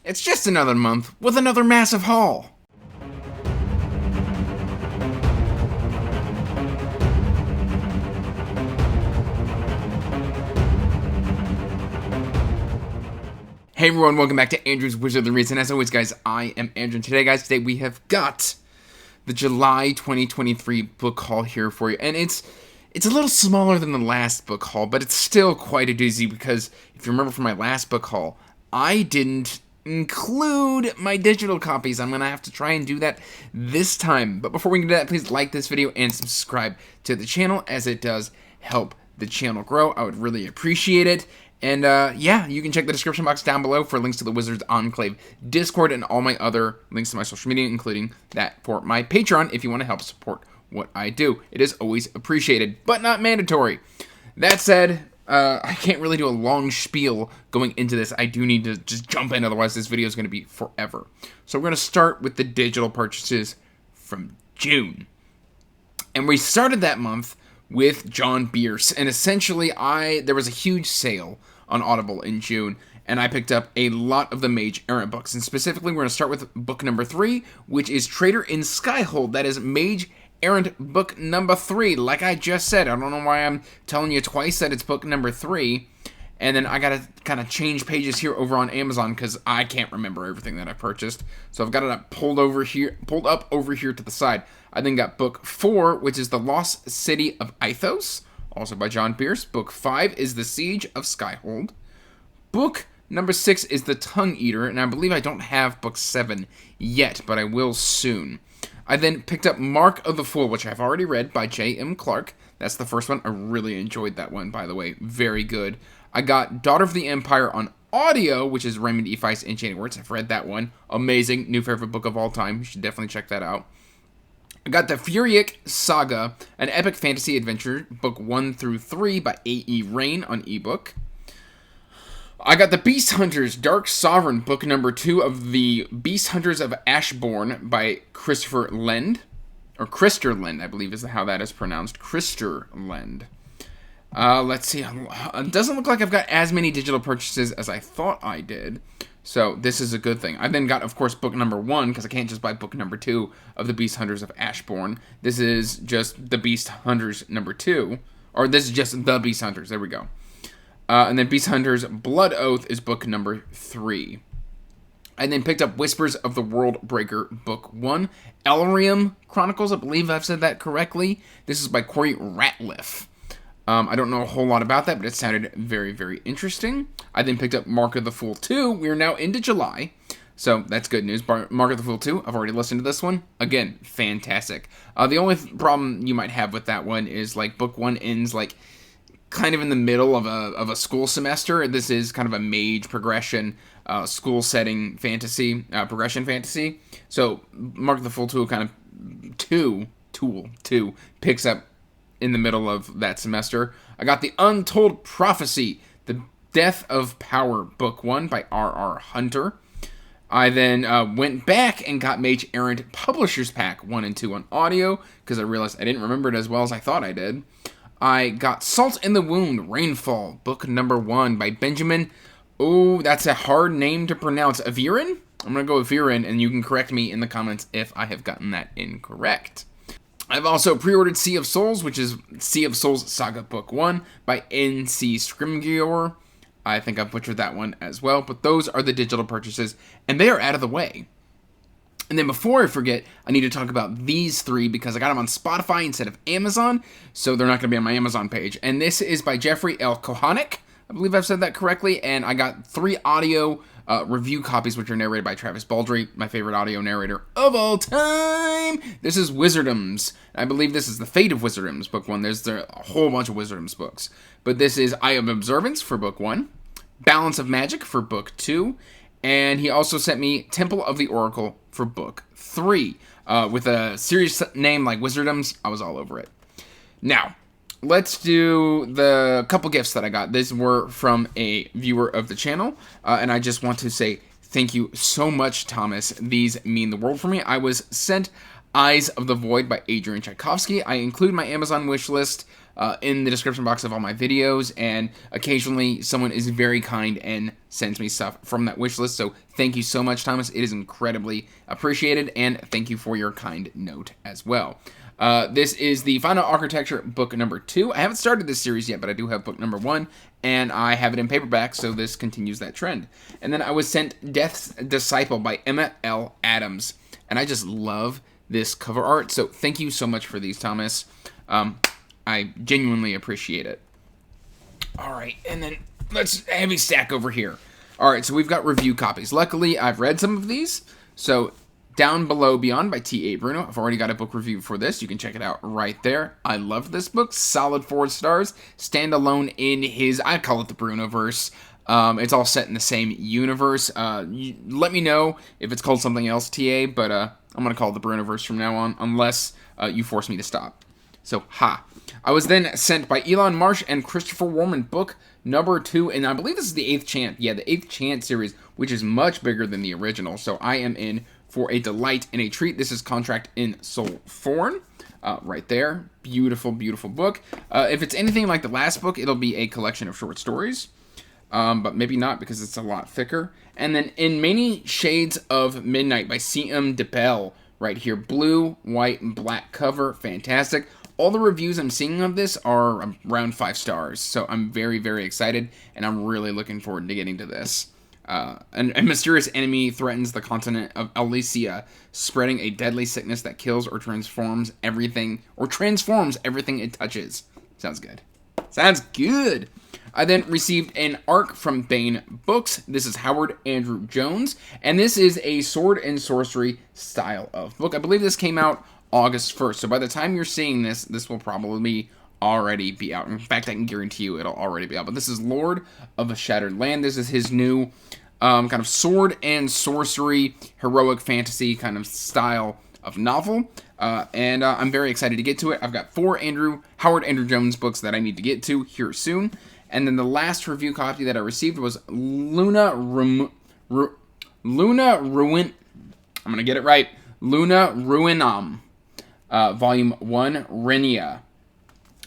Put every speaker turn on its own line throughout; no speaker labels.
It's just another month with another massive haul. Hey everyone, welcome back to Andrew's Wizard of the Reads, and as always guys, I am Andrew, and today we have got the July 2023 book haul here for you, and it's a little smaller than the last book haul, but it's still quite a doozy, because if you remember from my last book haul, I didn't include my digital copies. I'm going to have to try and do that this time, but before we can do that, please like this video and subscribe to the channel, as it does help the channel grow. I would really appreciate it. And yeah, you can check the description box down below for links to the Wizards Enclave Discord and all my other links to my social media, including that for my Patreon if you want to help support what I do. It is always appreciated, but not mandatory. That said, I can't really do a long spiel going into this. I do need to just jump in, otherwise this video is going to be forever. So we're going to start with the digital purchases from June. And we started that month with John Bierce, and essentially there was a huge sale on Audible in June, and I picked up a lot of the Mage Errant books, and specifically we're going to start with book number 3, which is Traitor in Skyhold. That is Mage Errant book number 3. Like I just said, I don't know why I'm telling you twice that it's book number 3, and then I gotta kind of change pages here over on Amazon because I can't remember everything that I purchased. So I've got it pulled up over here to the side. I then got book 4, which is The Lost City of Ithos, also by John Bierce. Book 5 is The Siege of Skyhold. Book number 6 is The Tongue Eater, and I believe I don't have book 7 yet, but I will soon. I then picked up Mark of the Fool, which I've already read, by J.M. Clark. That's the first one. I really enjoyed that one, by the way. Very good. I got Daughter of the Empire on audio, which is Raymond E. Feist Enchanting Words. I've read that one. Amazing. New favorite book of all time. You should definitely check that out. I got the Furiac Saga, an epic fantasy adventure, book 1 through 3 by A.E. Rain on ebook. I got the Beast Hunters Dark Sovereign, book number 2 of the Beast Hunters of Ashbourne by Christopher Lend. Or Krister Lend, I believe is how that is pronounced. Krister Lend. Let's see. It doesn't look like I've got as many digital purchases as I thought I did. So this is a good thing. I then got, of course, book number 1, because I can't just buy book number 2 of the Beast Hunters of Ashbourne. This is just the Beast Hunters number 2. Or this is just the Beast Hunters. There we go. And then Beast Hunters Blood Oath is book number 3. I then picked up Whispers of the World Breaker, book 1. Elrium Chronicles, I believe I've said that correctly. This is by Corey Ratliff. I don't know a whole lot about that, but it sounded very, very interesting. I then picked up Mark of the Fool 2. We are now into July, so that's good news. Mark of the Fool 2, I've already listened to this one. Again, fantastic. The only problem you might have with that one is, like, book 1 ends, like, kind of in the middle of a school semester. This is kind of a mage progression, school setting fantasy, progression fantasy. So Mark of the Fool 2 kind of 2 picks up in the middle of that semester. I got the Untold Prophecy, The Death of Power, book 1 by R.R. Hunter. I then went back and got Mage Errant Publishers Pack 1 and 2 on audio, because I realized I didn't remember it as well as I thought I did. I got Salt in the Wound, Rainfall, book number 1 by Benjamin. Oh, that's a hard name to pronounce. Aviran? I'm going to go with Aviran, and you can correct me in the comments if I have gotten that incorrect. I've also pre-ordered Sea of Souls, which is Sea of Souls Saga Book 1 by N.C. Scrimgeour. I think I've butchered that one as well, but those are the digital purchases, and they are out of the way. And then before I forget, I need to talk about these 3 because I got them on Spotify instead of Amazon, so they're not going to be on my Amazon page. And this is by Jeffrey L. Kohanek. I believe I've said that correctly, and I got 3 audio review copies, which are narrated by Travis Baldry, my favorite audio narrator of all time. This is Wizardoms. I believe this is The Fate of Wizardoms, book 1. There's a whole bunch of Wizardoms books. But this is Eye of Observance for book 1, Balance of Magic for book 2, and he also sent me Temple of the Oracle for book 3. With a series name like Wizardoms, I was all over it. Now, let's do the couple gifts that I got. These were from a viewer of the channel, and I just want to say thank you so much, Thomas. These mean the world for me. I was sent Eyes of the Void by Adrian Tchaikovsky. I include my Amazon wish list in the description box of all my videos, and occasionally someone is very kind and sends me stuff from that wish list, so thank you so much, Thomas. It is incredibly appreciated, and thank you for your kind note as well. This is the Final Architecture book number 2. I haven't started this series yet, but I do have book number 1, and I have it in paperback, so this continues that trend. And then I was sent Death's Disciple by Emma L. Adams, and I just love this cover art, so thank you so much for these, Thomas. I genuinely appreciate it. Alright, and then let's heavy stack over here. Alright, so we've got review copies. Luckily, I've read some of these, so Down Below Beyond by T.A. Bruno. I've already got a book review for this. You can check it out right there. I love this book. Solid 4 stars. Standalone in his, I call it the Bruno-verse. It's all set in the same universe. Let me know if it's called something else, TA, but I'm going to call it the Bruno-verse from now on, unless you force me to stop. So, ha. I was then sent by Elon Marsh and Christopher Warman book number 2, and I believe this is the 8th Chant. Yeah, the 8th Chant series, which is much bigger than the original, so I am in for a delight and a treat. This is Contract in Soul Forn, right there. Beautiful, beautiful book. If it's anything like the last book, it'll be a collection of short stories, but maybe not because it's a lot thicker. And then In Many Shades of Midnight by C.M. DeBell, right here. Blue, white, and black cover. Fantastic. All the reviews I'm seeing of this are around 5 stars, so I'm very, very excited, and I'm really looking forward to getting to this. A mysterious enemy threatens the continent of Elysia, spreading a deadly sickness that kills or transforms everything it touches. Sounds good. Sounds good. I then received an ARC from Baen Books. This is Howard Andrew Jones, and this is a sword and sorcery style of book. I believe this came out August 1st, so by the time you're seeing this, this will probably already be out. In fact, I can guarantee you it'll already be out. But this is Lord of a Shattered Land. This is his new kind of sword and sorcery, heroic fantasy kind of style of novel. And I'm very excited to get to it. I've got 4 Howard Andrew Jones books that I need to get to here soon. And then the last review copy that I received was Luna Ruin... I'm going to get it right. Luna Ruinam. Volume 1, Renia,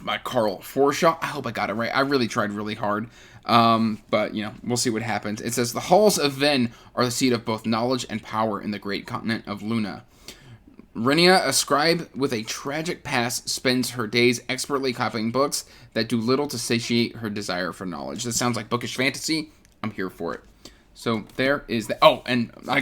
by Carl Forshaw. I hope I got it right. I really tried really hard. But, we'll see what happens. It says, the halls of Ven are the seat of both knowledge and power in the great continent of Luna. Renia, a scribe with a tragic past, spends her days expertly copying books that do little to satiate her desire for knowledge. This sounds like bookish fantasy. I'm here for it. So there is the... Oh, and I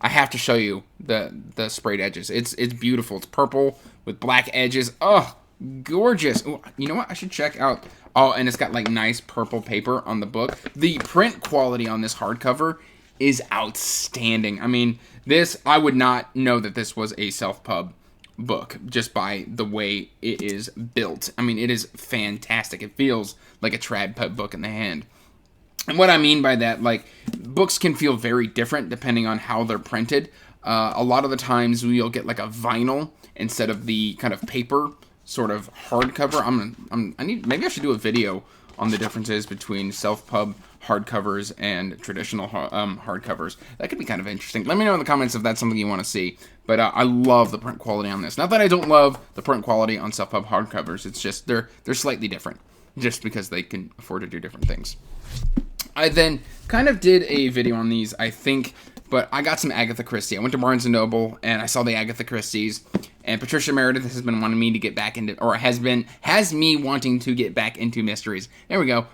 have to show you the sprayed edges. It's beautiful. It's purple with black edges. Oh, gorgeous. Ooh, you know what? I should check out... Oh, and it's got like nice purple paper on the book. The print quality on this hardcover is outstanding. I mean, I would not know that this was a self-pub book just by the way it is built. I mean, it is fantastic. It feels like a trad pub book in the hand. And what I mean by that, like, books can feel very different depending on how they're printed. A lot of the times you'll get like a vinyl instead of the kind of paper sort of hardcover. Maybe I should do a video on the differences between self-pub hardcovers and traditional hardcovers. That could be kind of interesting. Let me know in the comments if that's something you want to see. But I love the print quality on this. Not that I don't love the print quality on self-pub hardcovers. It's just they're slightly different, just because they can afford to do different things. I then kind of did a video on these, I think, but I got some Agatha Christie. I went to Barnes & Noble, and I saw the Agatha Christies, and Patricia Meredith has been wanting me to get back into, or has me wanting to get back into mysteries. There we go.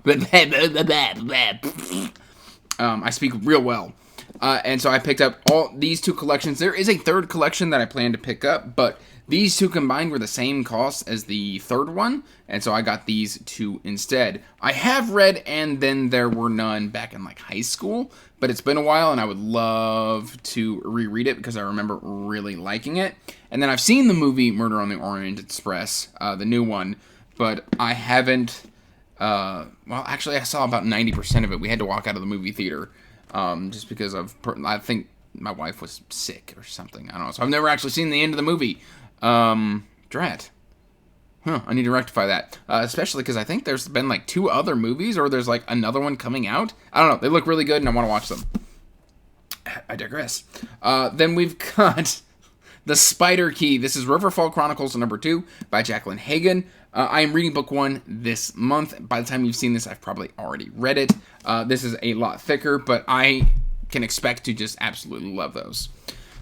I speak real well. And so I picked up all these 2 collections. There is a 3rd collection that I plan to pick up, but these 2 combined were the same cost as the 3rd one, and so I got these 2 instead. I have read And Then There Were None back in like high school, but it's been a while, and I would love to reread it because I remember really liking it. And then I've seen the movie Murder on the Orient Express, the new one, but I haven't... well, actually, I saw about 90% of it. We had to walk out of the movie theater just because I think my wife was sick or something. I don't know. So I've never actually seen the end of the movie. Drat. I need to rectify that. Especially because I think there's been like 2 other movies, or there's like another one coming out. I don't know. They look really good, and I want to watch them. I digress. Then we've got The Spider Key. This is Riverfall Chronicles number 2 by Jacqueline Hagan. I am reading book 1 this month. By the time you've seen this, I've probably already read it. This is a lot thicker, but I can expect to just absolutely love those.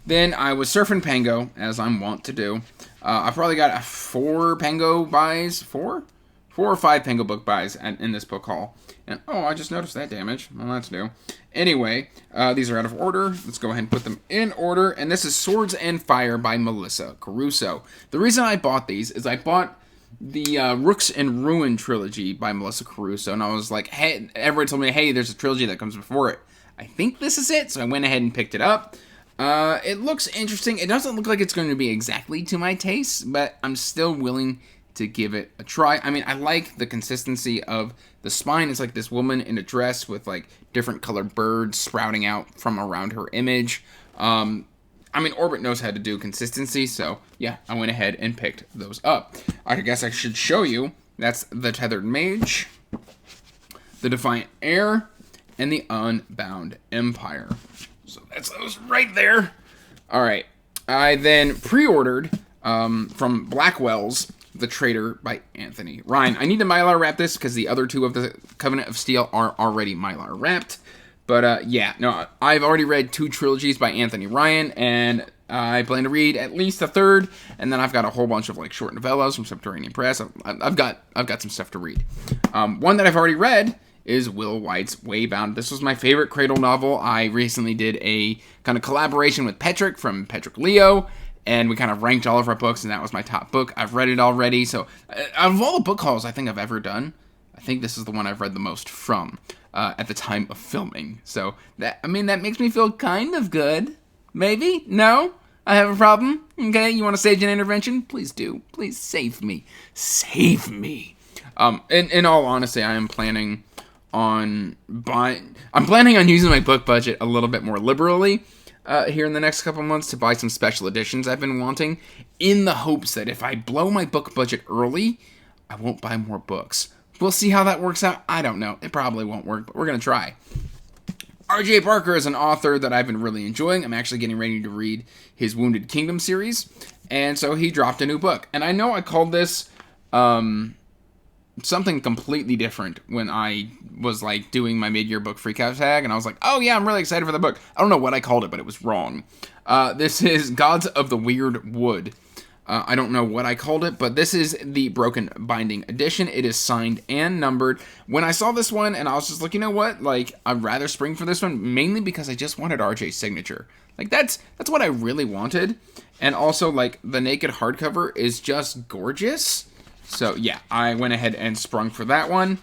Then I was surfing Pango, as I'm wont to do. I probably got 4 Pango buys, 4 or 5 Pango book buys in this book haul. And, oh, I just noticed that damage. Well, that's new. Anyway, these are out of order. Let's go ahead and put them in order. And this is Swords and Fire by Melissa Caruso. The reason I bought these is I bought the Rooks and Ruin trilogy by Melissa Caruso. And I was like, hey, everyone told me, hey, there's a trilogy that comes before it. I think this is it. So I went ahead and picked it up. It looks interesting. It doesn't look like it's going to be exactly to my taste, but I'm still willing to give it a try. I mean, I like the consistency of the spine. It's like this woman in a dress with like different colored birds sprouting out from around her image. I mean, Orbit knows how to do consistency, so yeah, I went ahead and picked those up. I guess I should show you. That's the Tethered Mage, the Defiant Heir, and the Unbound Empire. So that's those right there. All right. I then pre-ordered from Blackwell's The Traitor by Anthony Ryan. I need to Mylar wrap this because the other 2 of the Covenant of Steel are already Mylar wrapped. But yeah, no, I've already read 2 trilogies by Anthony Ryan, and I plan to read at least a third. And then I've got a whole bunch of like short novellas from Subterranean Press. I've got some stuff to read. One that I've already read is Will White's Waybound. This was my favorite Cradle novel. I recently did a kind of collaboration with Petrick from Petrick Leo, and we kind of ranked all of our books, and that was my top book. I've read it already, so out of all the book hauls I think I've ever done, I think this is the one I've read the most from at the time of filming. So, that makes me feel kind of good. Maybe? No? I have a problem? Okay, you want to stage an intervention? Please do. Please save me. Save me. In all honesty, I'm planning on using my book budget a little bit more liberally here in the next couple months to buy some special editions I've been wanting, in the hopes that if I blow my book budget early, I won't buy more books. We'll see how that works out. I don't know. It probably won't work, but we're going to try. R.J. Parker is an author that I've been really enjoying. I'm actually getting ready to read his Wounded Kingdom series, and so he dropped a new book. And I know I called this something completely different when I was like doing my mid-year book freakout tag, and I was like, oh yeah, I'm really excited for the book. I don't know what I called it, but it was wrong. This is Gods of the Weird Wood. I don't know what I called it, but this is the Broken Binding edition. It is signed and numbered. When I saw this one, and I was just like, you know what? Like, I'd rather spring for this one, mainly because I just wanted RJ's signature. Like, that's what I really wanted. And also, like, the naked hardcover is just gorgeous. So, yeah, I went ahead and sprung for that one.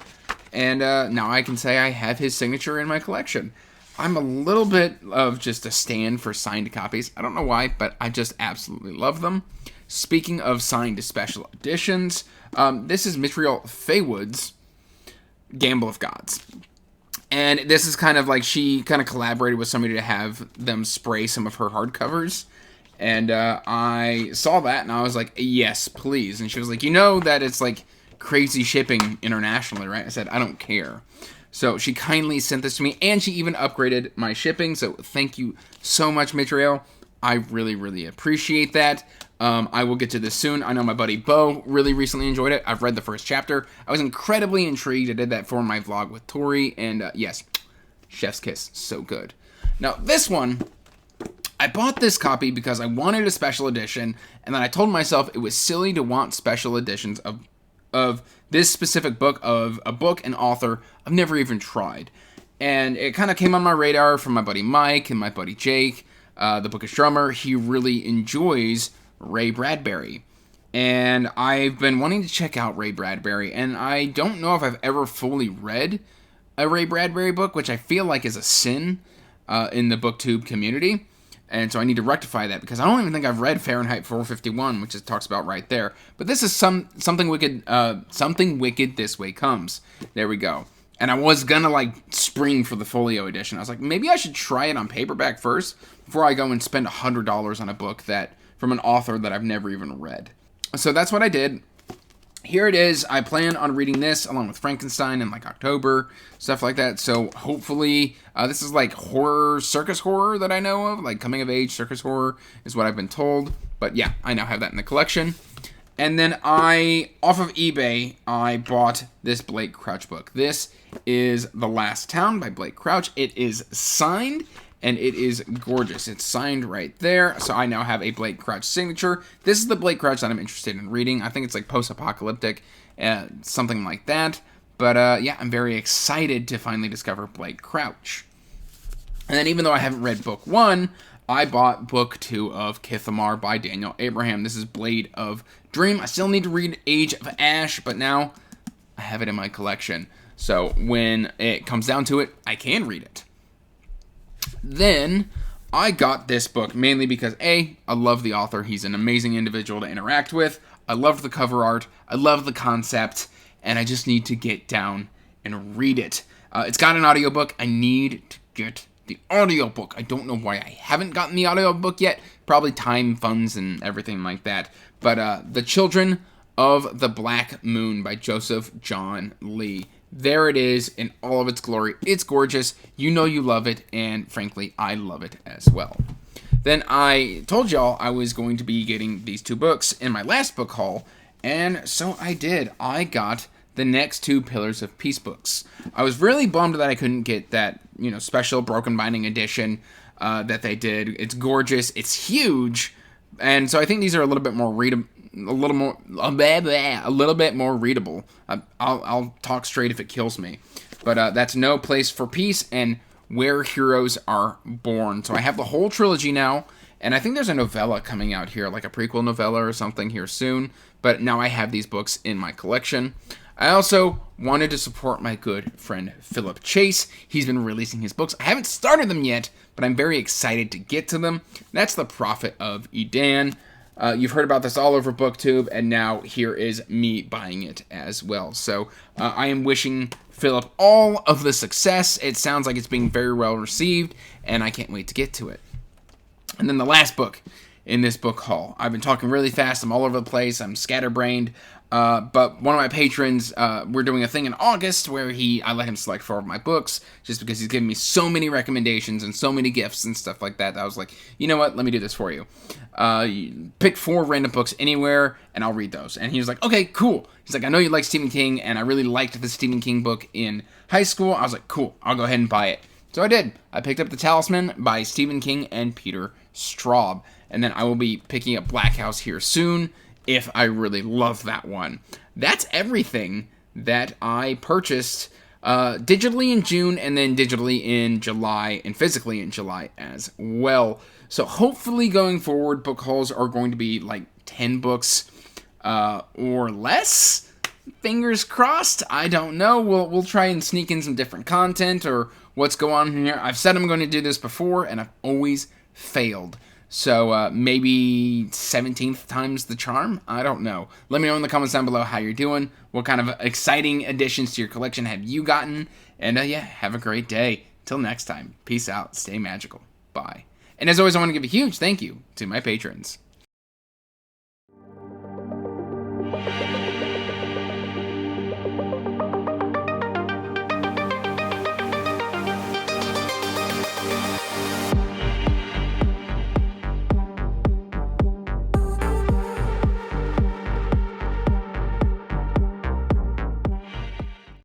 And now I can say I have his signature in my collection. I'm a little bit of just a stand for signed copies. I don't know why, but I just absolutely love them. Speaking of signed special editions, this is Mitriel Feywood's Gamble of Gods. And this is kind of like she kind of collaborated with somebody to have them spray some of her hardcovers. And I saw that and I was like, yes, please. And she was like, you know that it's like crazy shipping internationally, right? I said, I don't care. So she kindly sent this to me, and she even upgraded my shipping. So thank you so much, Mitriel. I really, really appreciate that. I will get to this soon. I know my buddy Bo really recently enjoyed it. I've read the first chapter. I was incredibly intrigued. I did that for my vlog with Tori, and yes, chef's kiss, so good. Now, this one, I bought this copy because I wanted a special edition, and then I told myself it was silly to want special editions of this specific book, of a book and author I've never even tried. And it kind of came on my radar from my buddy Mike and my buddy Jake, the Bookish Drummer. He really enjoys Ray Bradbury. And I've been wanting to check out Ray Bradbury, and I don't know if I've ever fully read a Ray Bradbury book, which I feel like is a sin in the booktube community. And so I need to rectify that, because I don't even think I've read Fahrenheit 451, which it talks about right there. But this is something wicked. Something Wicked This Way Comes. There we go. And I was gonna like spring for the folio edition. I was like, maybe I should try it on paperback first before I go and spend $100 on a book that from an author that I've never even read. So that's what I did. Here it is. I plan on reading this along with Frankenstein in like October, stuff like that. So hopefully, this is like horror, circus horror that I know of, like coming of age circus horror is what I've been told. But yeah, I now have that in the collection. And then off of eBay, I bought this Blake Crouch book. This is The Last Town by Blake Crouch. It is signed, and it is gorgeous. It's signed right there, so I now have a Blake Crouch signature. This is the Blake Crouch that I'm interested in reading. I think it's like post-apocalyptic, something like that. But yeah, I'm very excited to finally discover Blake Crouch. And then even though I haven't read book 1, I bought book 2 of Kithamar by Daniel Abraham. This is Blade of Dream. I still need to read Age of Ash, but now I have it in my collection. So when it comes down to it, I can read it. Then I got this book mainly because I love the author. He's an amazing individual to interact with. I love the cover art. I love the concept. And I just need to get down and read it. It's got an audiobook. I need to get the audiobook. I don't know why I haven't gotten the audiobook yet. Probably time, funds, and everything like that. But The Children of the Black Moon by Joseph John Lee. There it is in all of its glory. It's gorgeous. You know you love it. And frankly, I love it as well. Then I told y'all I was going to be getting these 2 books in my last book haul. And so I did. I got the next 2 Pillars of Peace books. I was really bummed that I couldn't get that, special broken binding edition that they did. It's gorgeous. It's huge. And so I think these are a little bit more readable. A little bit more readable. I'll talk straight if it kills me. But that's No Place for Peace and Where Heroes Are Born. So I have the whole trilogy now. And I think there's a novella coming out here, like a prequel novella or something here soon. But now I have these books in my collection. I also wanted to support my good friend Philip Chase. He's been releasing his books. I haven't started them yet, but I'm very excited to get to them. That's The Prophet of Edan. You've heard about this all over BookTube, and now here is me buying it as well. So I am wishing Philip all of the success. It sounds like it's being very well received, and I can't wait to get to it. And then the last book in this book haul. I've been talking really fast. I'm all over the place. I'm scatterbrained. But one of my patrons, we're doing a thing in August where I let him select 4 of my books just because he's given me so many recommendations and so many gifts and stuff like that. I was like, you know what? Let me do this for you. Pick 4 random books anywhere and I'll read those. And he was like, okay, cool. He's like, I know you like Stephen King and I really liked the Stephen King book in high school. I was like, cool. I'll go ahead and buy it. So I did. I picked up The Talisman by Stephen King and Peter Straub. And then I will be picking up Black House here soon if I really love that one. That's everything that I purchased digitally in June and then digitally in July and physically in July as well. So hopefully going forward, book hauls are going to be like 10 books or less. Fingers crossed. I don't know. We'll try and sneak in some different content or what's going on here. I've said I'm going to do this before, and I've always failed. So maybe 17th time's the charm? I don't know. Let me know in the comments down below how you're doing. What kind of exciting additions to your collection have you gotten? And yeah, have a great day. Till next time. Peace out. Stay magical. Bye. And as always, I want to give a huge thank you to my patrons.